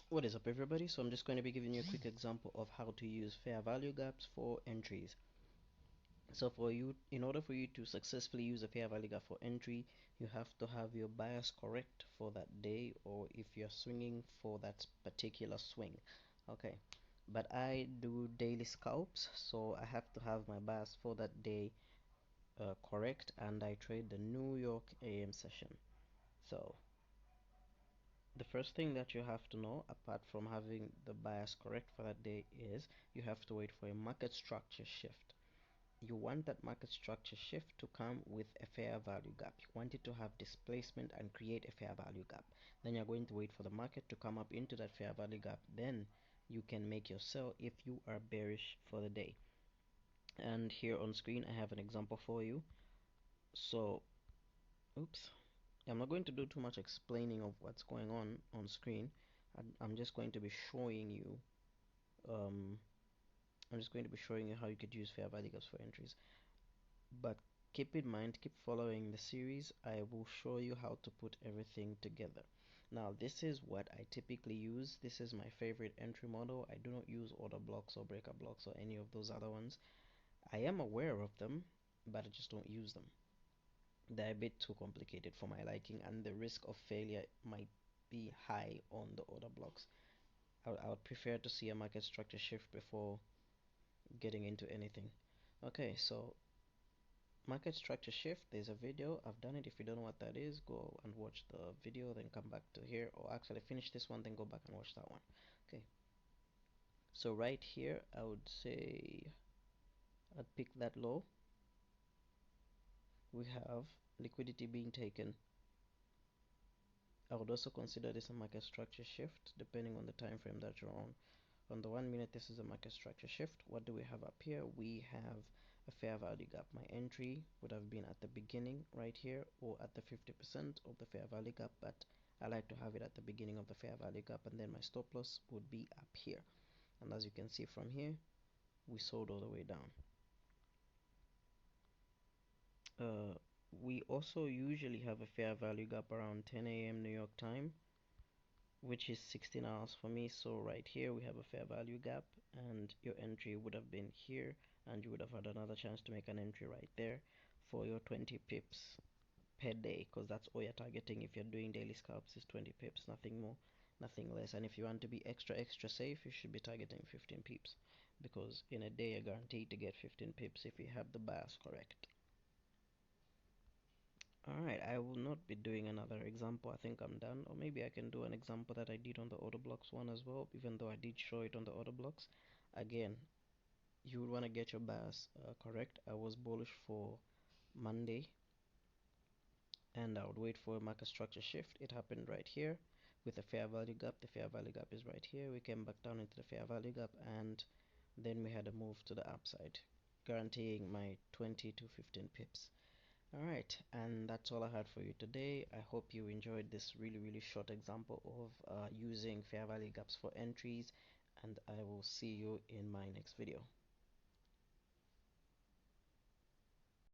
What is up, everybody? So I'm just going to be giving you a quick example of how to use fair value gaps for entries. So in order for you to successfully use a fair value gap for entry, you have to have your bias correct for that day, or if you're swinging for that particular swing. Okay, but I do daily scalps, so I have to have my bias for that day correct, and I trade the New York AM session. So the first thing that you have to know, apart from having the bias correct for that day, is you have to wait for a market structure shift. You want that market structure shift to come with a fair value gap. You want it to have displacement and create a fair value gap. Then you're going to wait for the market to come up into that fair value gap. Then you can make your sell if you are bearish for the day. And here on screen I have an example for you. So oops, I'm not going to do too much explaining of what's going on screen. I'm just going to be showing you I'm just going to be showing you how you could use fair value gaps for entries. But keep in mind, keep following the series. I will show you how to put everything together. Now this is what I typically use. This is my favorite entry model. I do not use order blocks or breaker blocks or any of those other ones. I am aware of them, but I just don't use them. They're a bit too complicated for my liking, and the risk of failure might be high on the order blocks. I would prefer to see a market structure shift before getting into anything. Okay, so market structure shift, there's a video, I've done it. If you don't know what that is, go and watch the video, then come back to here, or actually finish this one, then go back and watch that one. Okay, so right here I would say I'd pick that low. We have liquidity being taken. I would also consider this a market structure shift depending on the time frame that you're on. On the 1 minute, this is a market structure shift. What do we have up here? We have a fair value gap. My entry would have been at the beginning right here, or at the 50% of the fair value gap, but I like to have it at the beginning of the fair value gap, and then my stop loss would be up here. And as you can see from here, we sold all the way down. We also usually have a fair value gap around 10 a.m. New York time, which is 16 hours for me. So right here we have a fair value gap, and your entry would have been here, and you would have had another chance to make an entry right there for your 20 pips per day, because that's all you're targeting. If you're doing daily scalps, is 20 pips, nothing more, nothing less. And if you want to be extra safe, you should be targeting 15 pips, because in a day you're guaranteed to get 15 pips if you have the bias correct. Alright, I will not be doing another example. I think I'm done. Or maybe I can do an example that I did on the order blocks one as well, even though I did show it on the order blocks. Again, you would want to get your bias correct. I was bullish for Monday, and I would wait for a market structure shift. It happened right here with a fair value gap. The fair value gap is right here. We came back down into the fair value gap, and then we had a move to the upside, guaranteeing my 20 to 15 pips. Alright, and that's all I had for you today. I hope you enjoyed this really short example of using fair value gaps for entries, and I will see you in my next video.